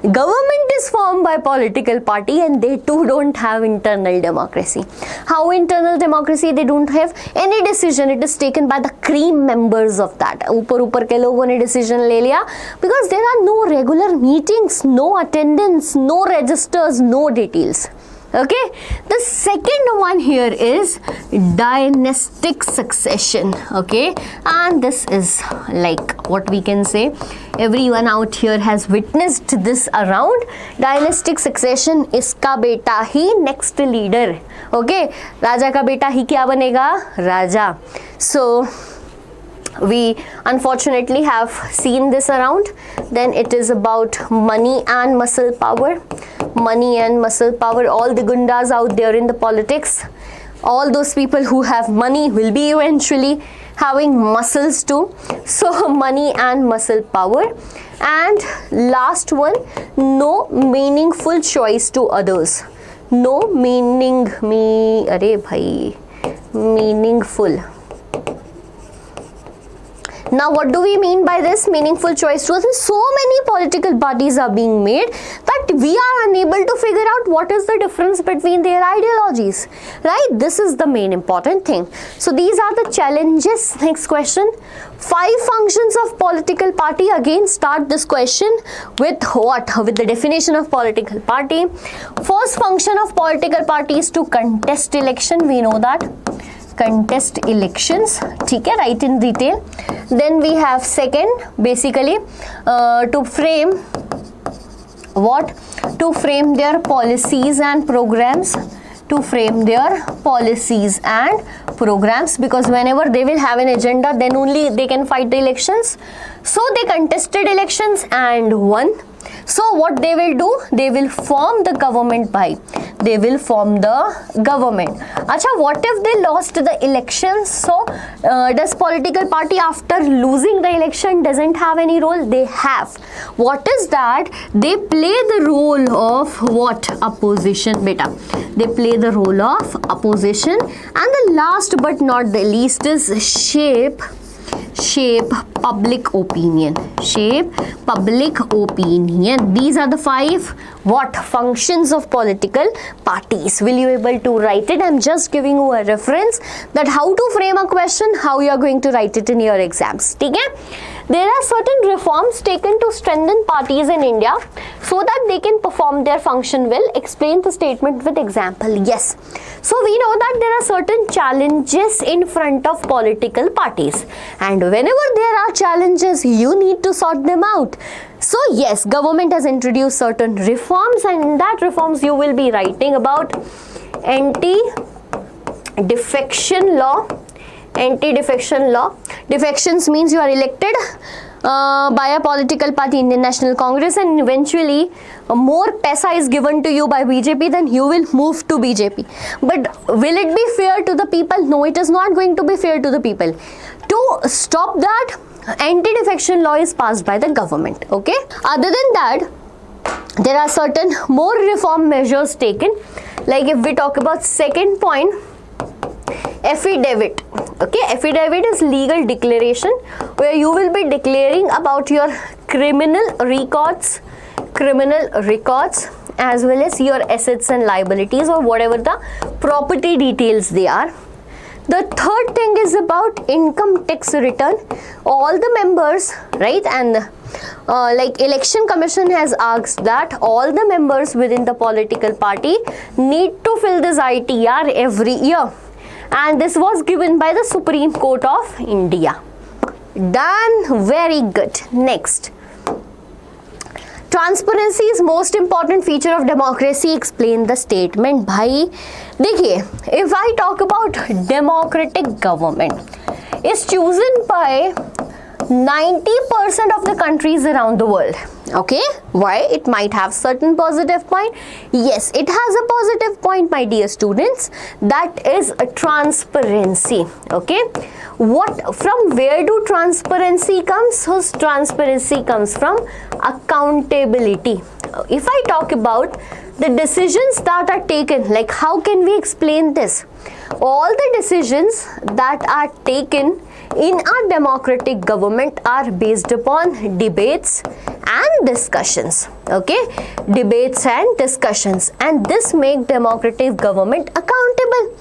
government is formed by political party and they too don't have internal democracy. How internal democracy? They don't have any decision. It is taken by the cream members of that. ऊपर के लोगों ने decision ले लिया, because there are no regular meetings, no attendance, no registers, no details. Okay, the second one here is dynastic succession. Okay, and this is like what we can say, everyone out here has witnessed this around. Dynastic succession, iska beta hi next leader. Okay, raja ka beta hi kya banega? Raja. So we unfortunately have seen this around. Then it is about money and muscle power. Money and muscle power. All the gundas out there in the politics, all those people who have money will be eventually having muscles too. So money and muscle power. And last one, no meaningful choice to others. No meaningful. Now what do we mean by this meaningful choice to others? So many political parties are being made that we are unable to figure out what is the difference between their ideologies, right? This is the main important thing. So these are the challenges. Next question. 5 functions of political party. Again, start this question with what? With the definition of political party. First function of political party is to contest election. We know that. Contest elections, ठीक है, write in detail. Then we have second, basically to frame what? To frame their policies and programs. To frame their policies and programs, because whenever they will have an agenda, then only they can fight the elections. So they contested elections and won. So what they will do? They will form the government by. They will form the government. Acha, what if they lost the elections? So does political party after losing the election doesn't have any role? They have. What is that? They play the role of what? Opposition, beta. They play the role of opposition. And the last but not the least is shape public opinion. Shape public opinion. These are the 5 what? Functions of political parties. Will you able to write it? I'm just giving you a reference that how to frame a question, how you are going to write it in your exams. Okay? There are certain reforms taken to strengthen parties in India so that they can perform their function well. Explain the statement with example. Yes. So we know that there are certain challenges in front of political parties, and whenever there are challenges, you need to sort them out. So yes, government has introduced certain reforms, and in that reforms you will be writing about anti-defection law. Anti-defection law. Defections means you are elected by a political party, Indian National Congress, and eventually more paisa is given to you by BJP, then you will move to BJP. But will it be fair to the people? No, it is not going to be fair to the people. To stop that, anti-defection law is passed by the government. Okay. Other than that, there are certain more reform measures taken. Like if we talk about second point, affidavit. Okay, affidavit is legal declaration where you will be declaring about your criminal records as well as your assets and liabilities or whatever the property details they are. The third thing is about income tax return. All the members, right, and like election commission has asked that all the members within the political party need to fill this ITR every year, and this was given by the Supreme Court of India. Done. Very good. Next, transparency is most important feature of democracy, explain the statement. भाई देखिए, if I talk about democratic government is chosen bye 90% of the countries around the world. Okay, why? It might have certain positive point. Yes, it has a positive point, my dear students. That is a transparency. Okay, what, from where do transparency comes? So transparency comes from accountability. If I talk about the decisions that are taken, like how can we explain this? All the decisions that are taken in a democratic government are based upon debates and discussions. Okay, debates and discussions, and this make democratic government accountable.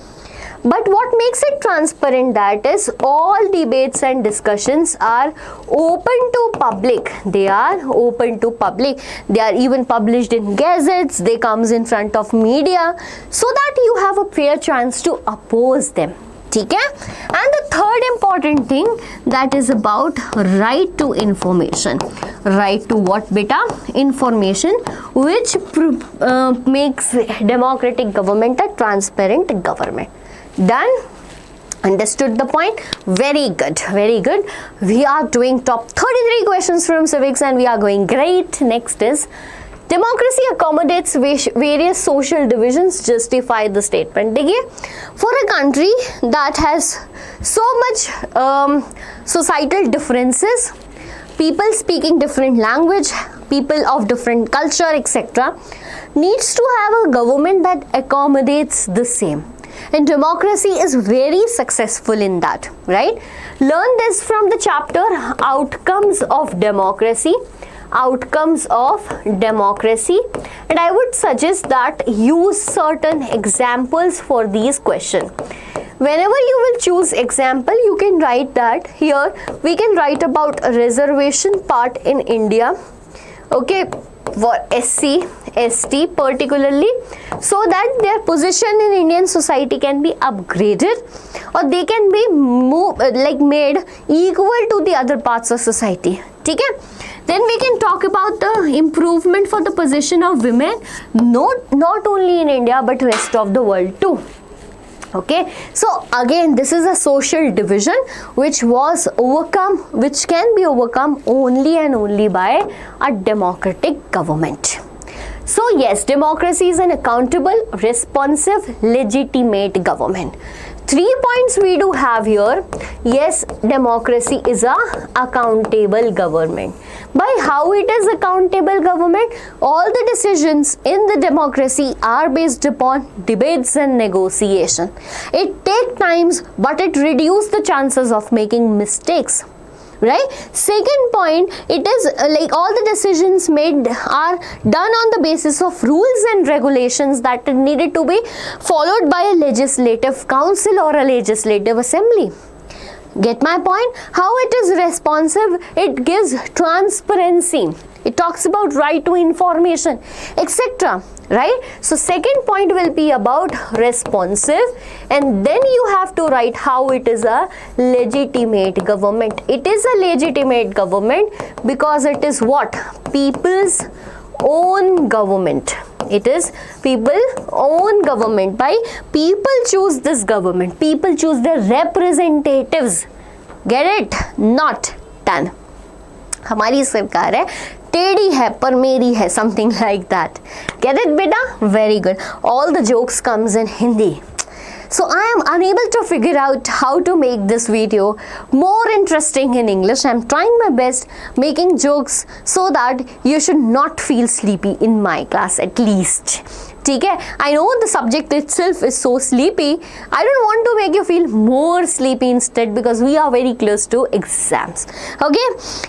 But what makes it transparent? That is, all debates and discussions are open to public. They are open to public. They are even published in gazettes. They comes in front of media so that you have a fair chance to oppose them. ठीक है. And the third important thing, that is about right to information. Right to what, beta? Information, which makes democratic government a transparent government. Done. Understood the point? Very good, very good. We are doing top 33 questions from civics and we are going great. Next is democracy accommodates various social divisions, justify the statement. देखिए, for a country that has so much societal differences, people speaking different language, people of different culture, etc., needs to have a government that accommodates the same. And democracy is very successful in that, right? Learn this from the chapter Outcomes of Democracy. Outcomes of democracy, and I would suggest that use certain examples for these questions. Whenever you will choose example, you can write that. Here we can write about a reservation part in India, okay, for SC, ST particularly, so that their position in Indian society can be upgraded, or they can be made equal to the other parts of society. ठीक है. Then we can talk about the improvement for the position of women, not only in India but rest of the world too. Okay, so again this is a social division which was overcome, which can be overcome only and only by a democratic government. So yes, democracy is an accountable, responsive, legitimate government. 3 points we do have here. Yes, democracy is a accountable government. By how it is accountable government? All the decisions in the democracy are based upon debates and negotiation. It takes times, but it reduces the chances of making mistakes. Right? Second point, it is like all the decisions made are done on the basis of rules and regulations that needed to be followed by a legislative council or a legislative assembly. Get my point? How it is responsive? It gives transparency. It talks about right to information, etc. Right? So second point will be about responsive, and then you have to write how it is a legitimate government. It is a legitimate government because it is what? People's own government. It is people's own government. By people choose this government. People choose their representatives. Get it? Not done. हमारी सरकार है, टेढ़ी है पर मेरी है, something like that. Get it, beta? Very good. All the jokes comes in Hindi. So I am unable to figure out how to make this video more interesting in English. I am trying my best making jokes so that you should not feel sleepy in my class at least. ठीक है. I know the subject itself is so sleepy. I don't want to make you feel more sleepy instead because we are very close to exams. Okay.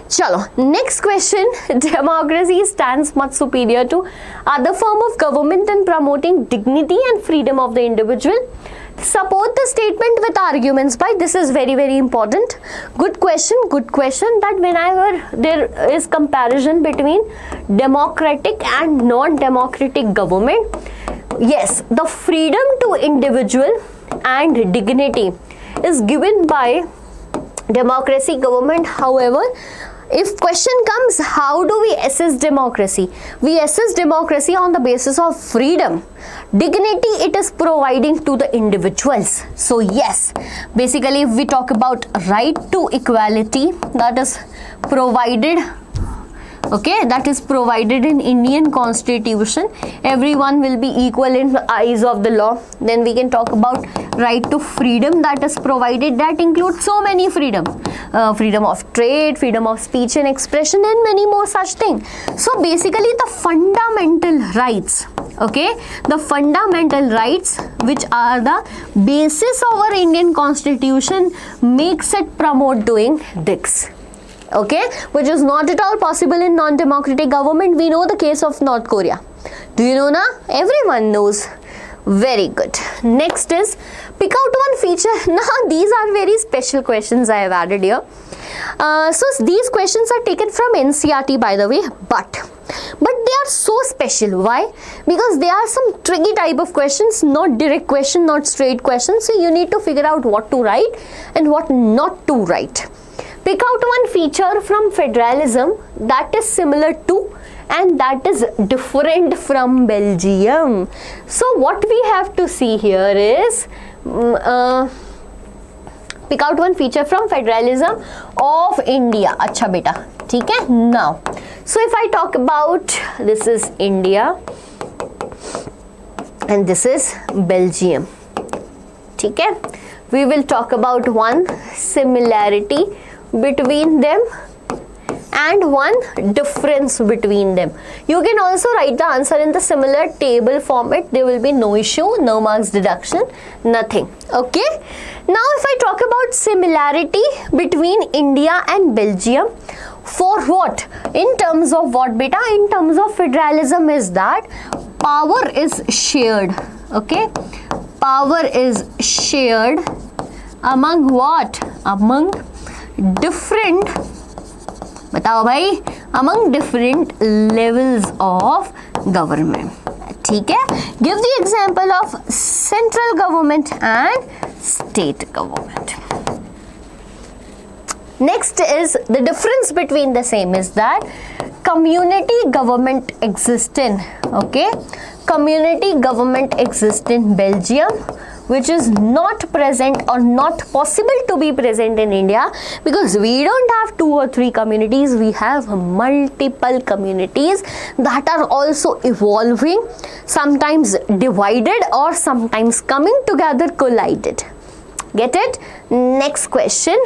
चलो. Next question. Democracy stands much superior to other form of government in promoting dignity and freedom of the individual. Support the statement with arguments by. This is very, very important. Good question, that whenever there is comparison between democratic and non-democratic government, yes, the freedom to individual and dignity is given by democracy government. However, if question comes, how do we assess democracy? We assess democracy on the basis of freedom. Dignity it is providing to the individuals. So yes, basically if we talk about right to equality, that is provided, okay, that is provided in Indian Constitution. Everyone will be equal in the eyes of the law. Then we can talk about right to freedom that is provided, that includes so many freedom. Freedom of trade, freedom of speech and expression, and many more such things. So basically the fundamental rights, okay, the fundamental rights which are the basis of our Indian Constitution makes it promote doing this. Okay, which is not at all possible in non-democratic government. We know the case of North Korea. Do you know now? Everyone knows. Very good. Next is pick out one feature. Now these are very special questions I have added here. So these questions are taken from NCERT by the way, but they are so special. Why? Because they are some tricky type of questions, not direct question, not straight questions. So you need to figure out what to write and what not to write. Pick out one feature from federalism that is similar to and that is different from Belgium. So what we have to see here is pick out one feature from federalism of India. Acha beta, theek hai? Now, so if I talk about, this is India and this is Belgium. Theek hai? We will talk about one similarity between them and one difference between them. You can also write the answer in the similar table format. There will be no issue, no marks deduction, nothing. Okay. Now if I talk about similarity between India and Belgium, for what? In terms of what beta? In terms of federalism is that power is shared. Okay. Power is shared among what? Among different, बताओ भाई, among different levels of government. ठीक है? Give the example of central government and state government. Next is the difference between the same is that community government exists in, okay, community government exists in Belgium, which is not present or not possible to be present in India, because we don't have 2 or 3 communities, we have multiple communities that are also evolving, sometimes divided or sometimes coming together, collided. Get it? Next question.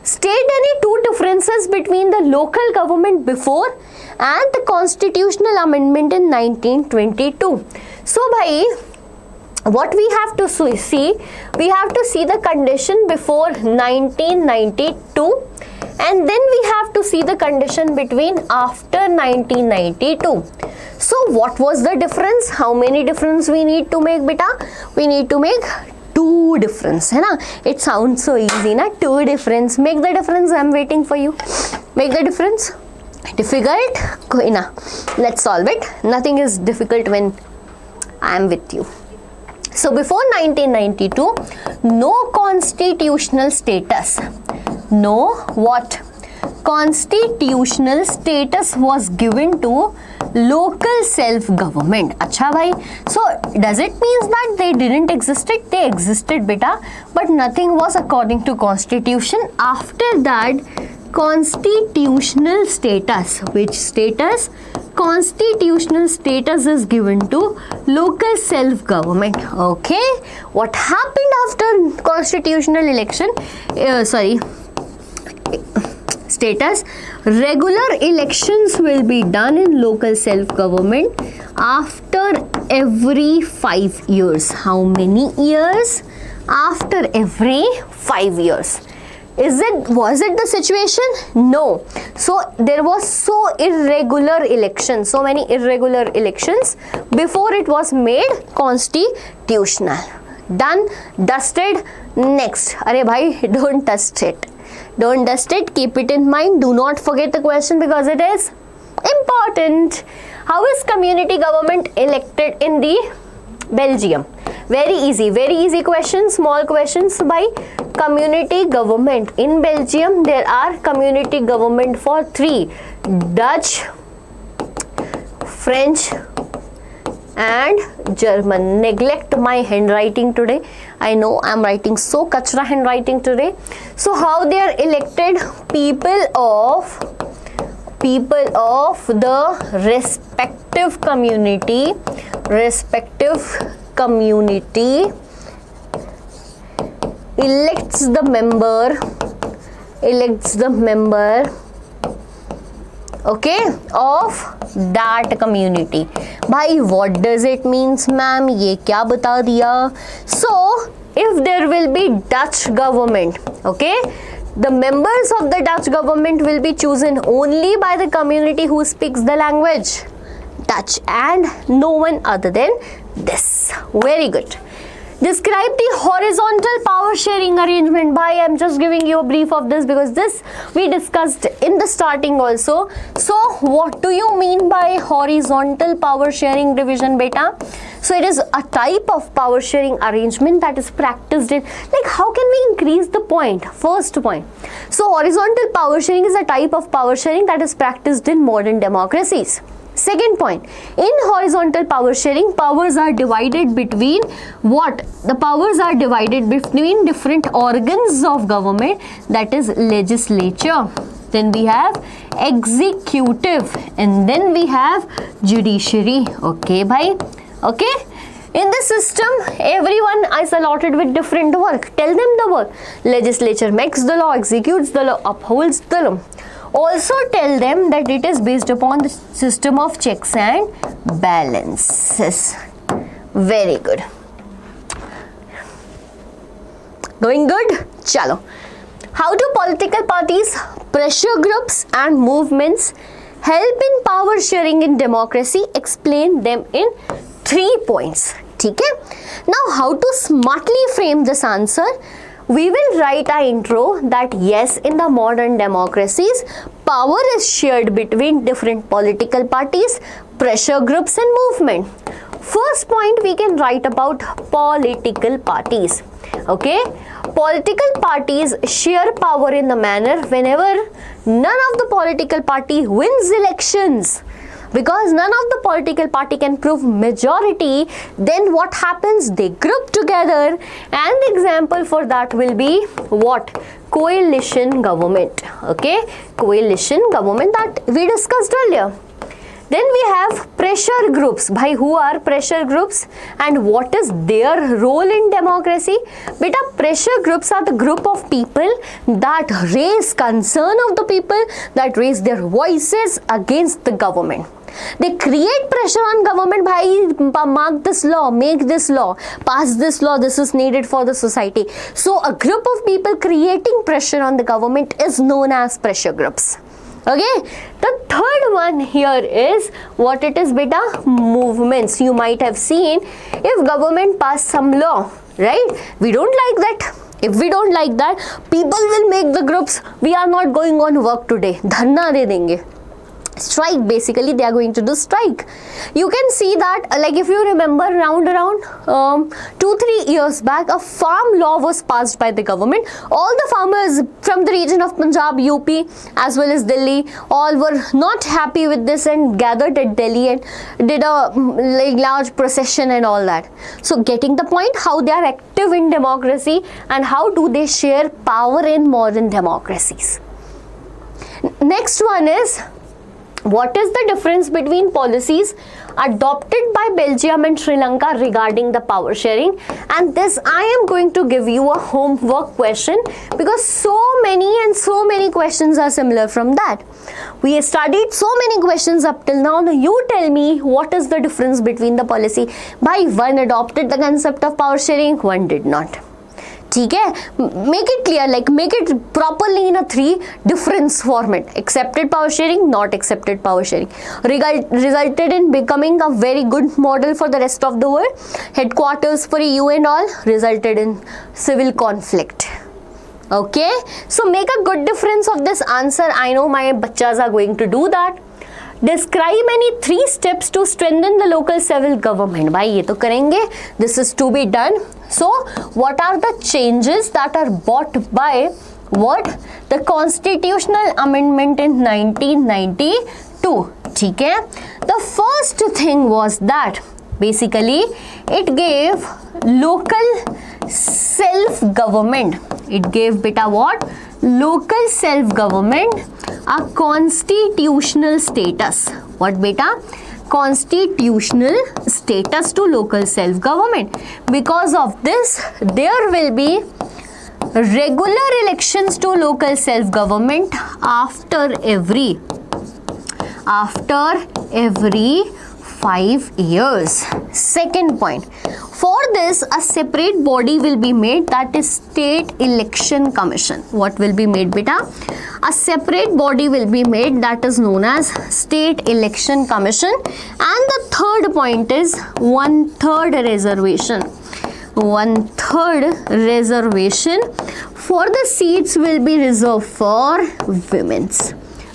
State any 2 differences between the local government before and the constitutional amendment in 1922. So, bhai, what we have to see, we have to see the condition before 1992 and then we have to see the condition between after 1992. So what was the difference? How many difference we need to make beta? We need to make 2 difference, hai na? It sounds so easy, na? 2 difference. Make the difference. I'm waiting for you. Make the difference. Difficult? Koi na. Let's solve it. Nothing is difficult when I am with you. So before 1992, no constitutional status. No what? Constitutional status was given to local self-government. Acha bhai. So does it mean that they didn't exist? They existed beta, but nothing was according to constitution. After that, constitutional status. Which status? Constitutional status is given to local self-government. Okay. What happened after constitutional election? Status. Regular elections will be done in local self-government after every 5 years. How many years? After every 5 years. Was it the situation? No. So there was so irregular elections, so many irregular elections before it was made constitutional. Done, dusted. Next. Arey bhai, don't dust it. Don't dust it. Keep it in mind. Do not forget the question because it is important. How is community government elected in the Belgium? Very easy question, small questions. By community government in Belgium, there are community government for 3: Dutch, French and German. Neglect my handwriting today. I know I'm writing so kachra handwriting today. So how they are elected? People of the respective community elects the member okay of that community. Bhai, what does it means, ma'am? Ye kya bata diya? So if there will be Dutch government, okay, the members of the Dutch government will be chosen only by the community who speaks the language Dutch and no one other than this. Very good. Describe the horizontal power sharing arrangement. By I'm just giving you a brief of this because this we discussed in the starting also. So what do you mean by horizontal power sharing division, beta? So it is a type of power sharing arrangement that is practiced in, like, how can we increase the point? First point. So horizontal power sharing is a type of power sharing that is practiced in modern democracies. Second point, in horizontal power sharing, powers are divided between what? The powers are divided between different organs of government, that is legislature. Then we have executive and then we have judiciary. Okay, bhai? Okay? In this system, everyone is allotted with different work. Tell them the work. Legislature makes the law, executes the law, upholds the law. Also tell them that it is based upon the system of checks and balances. Very good. Going good? Chalo. How do political parties, pressure groups and movements help in power sharing in democracy? Explain them in 3 points. Okay? Now, how to smartly frame this answer? We will write our intro that yes, in the modern democracies, power is shared between different political parties, pressure groups and movement. First point we can write about political parties. Okay, political parties share power in the manner whenever none of the political party wins elections. Because none of the political party can prove majority, then what happens? They group together, and the example for that will be what? Coalition government. Okay, coalition government that we discussed earlier. Then we have pressure groups. Bhai, who are pressure groups and what is their role in democracy? Beta, pressure groups are the group of people that raise concern of the people, that raise their voices against the government. They create pressure on government. Bhai, mark this law, make this law, pass this law, this is needed for the society. So a group of people creating pressure on the government is known as pressure groups. Okay, the third one here is what it is, beta? Movements. You might have seen if government pass some law, right? We don't like that. If we don't like that, people will make the groups. We are not going on work today. Dharna de denge. Strike, basically they are going to do strike. You can see that, like if you remember around 2-3 years back, a farm law was passed by the government. All the farmers from the region of Punjab, UP as well as Delhi, all were not happy with this and gathered at Delhi and did a large procession and all that. So getting the point, how they are active in democracy and how do they share power in modern democracies. Next one is, what is the difference between policies adopted by Belgium and Sri Lanka regarding the power sharing? And this I am going to give you a homework question because so many questions are similar from that. We studied so many questions up till now. Now you tell me what is the difference between the policy. By one adopted the concept of power sharing, one did not. ठीक है, make it clear, like make it properly in a 3 difference format. Accepted power sharing, not accepted power sharing, resulted in becoming a very good model for the rest of the world. Headquarters for EU and all, resulted in civil conflict. Okay, so make a good difference of this answer. I know my bachas are going to do that. Describe any 3 steps to strengthen the local civil government. भाई ये तो करेंगे. This is to be done. So what are the changes that are brought by what? The constitutional amendment in 1992. ठीक है. The first thing was that basically it gave local self-government. It gave beta what? Local self-government a constitutional status. What beta? Constitutional status to local self-government. Because of this, there will be regular elections to local self-government after every 5 years. Second point, for this a separate body will be made, that is State Election Commission. What will be made beta? A separate body will be made, that is known as State Election Commission. And the third point is 1/3 reservation. 1/3 reservation for the seats will be reserved for women's.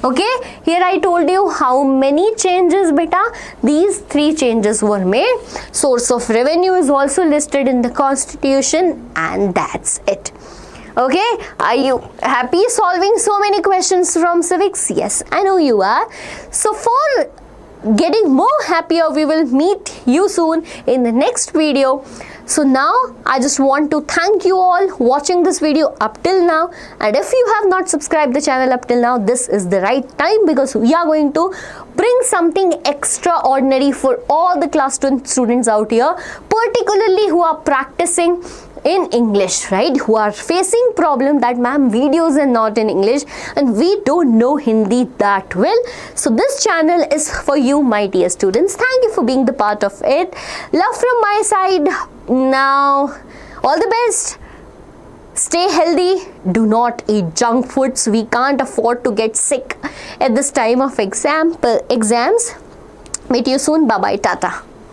Okay, here I told you how many changes beta. These 3 changes were made. Source of revenue is also listed in the constitution, and that's it. Okay, are you happy solving so many questions from civics? Yes, I know you are. So for getting more happier, we will meet you soon in the next video. So now I just want to thank you all watching this video up till now, and if you have not subscribed the channel up till now, this is the right time, because we are going to bring something extraordinary for all the class 10 students out here, particularly who are practicing in English, right? Who are facing problem that ma'am videos are not in English and we don't know Hindi that well. So this channel is for you, my dear students. Thank you for being the part of it. Love from my side. Now all the best. Stay healthy. Do not eat junk foods. We can't afford to get sick at this time of exams. Meet you soon. Bye bye. Tata.